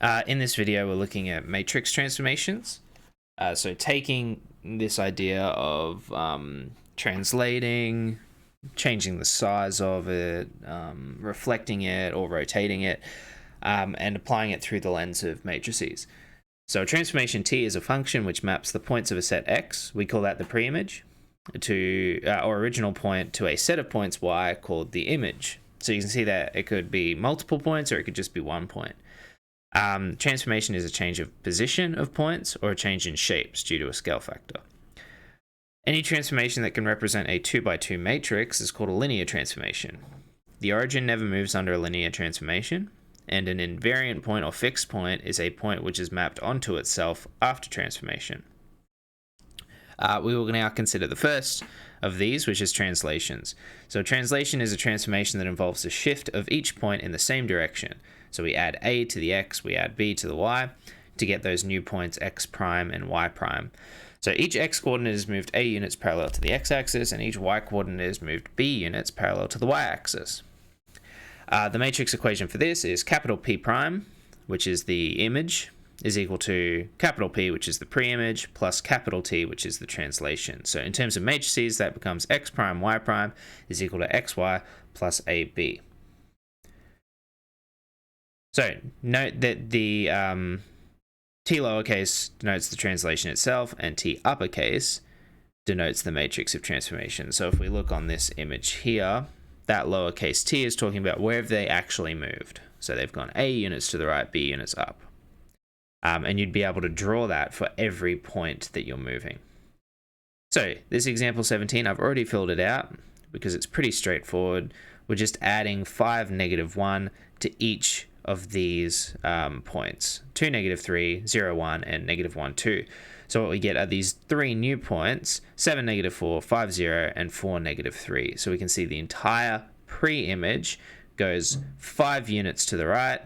In this video, we're looking at matrix transformations. So taking this idea of translating, changing the size of it, reflecting it or rotating it, and applying it through the lens of matrices. So a transformation T is a function which maps the points of a set X. We call that the preimage, to or original point, to a set of points Y called the image. So you can see that it could be multiple points or it could just be one point. Transformation is a change of position of points or a change in shapes due to a scale factor. Any transformation that can represent a 2x2 matrix is called a linear transformation. The origin never moves under a linear transformation, and an invariant point or fixed point is a point which is mapped onto itself after transformation. We will now consider the first of these, which is translations. So translation is a transformation that involves a shift of each point in the same direction. So we add a to the x, we add b to the y to get those new points x prime and y prime. So each x coordinate is moved a units parallel to the x-axis, and each y coordinate is moved b units parallel to the y-axis. The matrix equation for this is capital P prime, which is the image, is equal to capital P, which is the preimage, plus capital T, which is the translation. So in terms of matrices, that becomes x prime, y prime is equal to xy plus ab. So note that the T lowercase denotes the translation itself, and T uppercase denotes the matrix of transformation. So if we look on this image here, that lowercase t is talking about where have they actually moved. So they've gone a units to the right, b units up. And you'd be able to draw that for every point that you're moving. So this example 17, I've already filled it out because it's pretty straightforward. We're just adding 5, -1 to each of these points. 2, -3, 0, 1, and -1, 2. So what we get are these 3 new points, 7, -4, 5, 0, and 4, -3. So we can see the entire pre-image goes 5 units to the right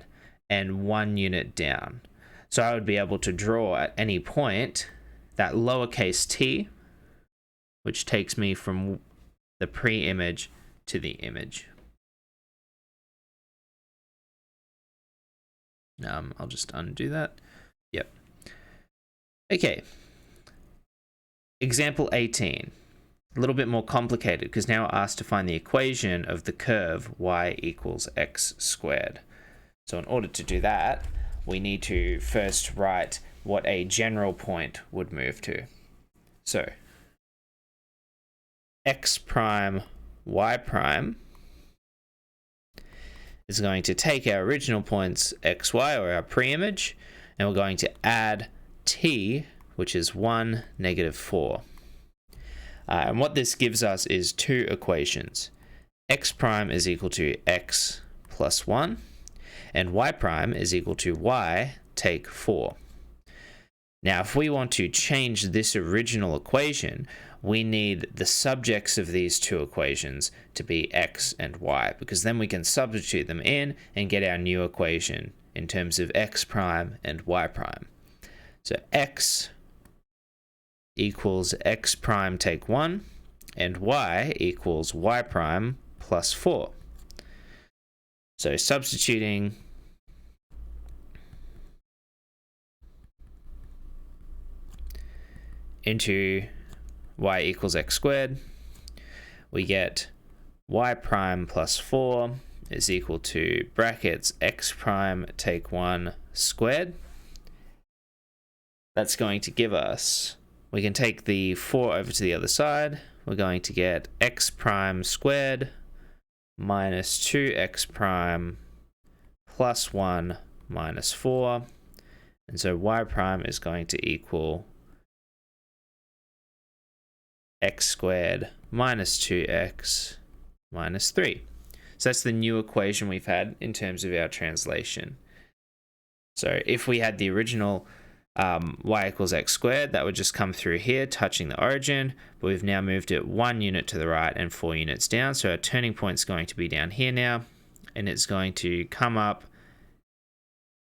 and 1 unit down. So I would be able to draw at any point that lowercase t, which takes me from the pre-image to the image. I'll just undo that. Yep. Okay. Example 18. A little bit more complicated because now we're asked to find the equation of the curve y equals x squared. So in order to do that, we need to first write what a general point would move to. So x prime, y prime is going to take our original points xy, or our pre-image, and we're going to add t, which is 1, -4. And what this gives us is 2 equations. X prime is equal to x plus 1, and y prime is equal to y take 4. Now, if we want to change this original equation, we need the subjects of these 2 equations to be x and y, because then we can substitute them in and get our new equation in terms of x prime and y prime. So x equals x prime take 1, and y equals y prime plus 4. So substituting into y equals x squared, we get y prime plus 4 is equal to brackets x prime take 1 squared. That's going to give us, we can take the 4 over to the other side. We're going to get x prime squared minus 2x prime plus 1 minus 4. And so y prime is going to equal x squared minus 2x minus 3. So that's the new equation we've had in terms of our translation. So if we had the original y equals x squared, that would just come through here, touching the origin, but we've now moved it 1 unit to the right and 4 units down. So our turning point is going to be down here now, and it's going to come up,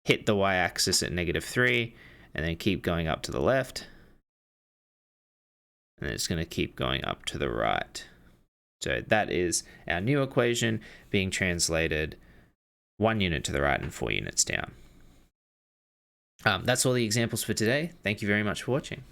hit the y-axis at -3, and then keep going up to the left. And it's going to keep going up to the right. So that is our new equation being translated 1 unit to the right and 4 units down. That's all the examples for today. Thank you very much for watching.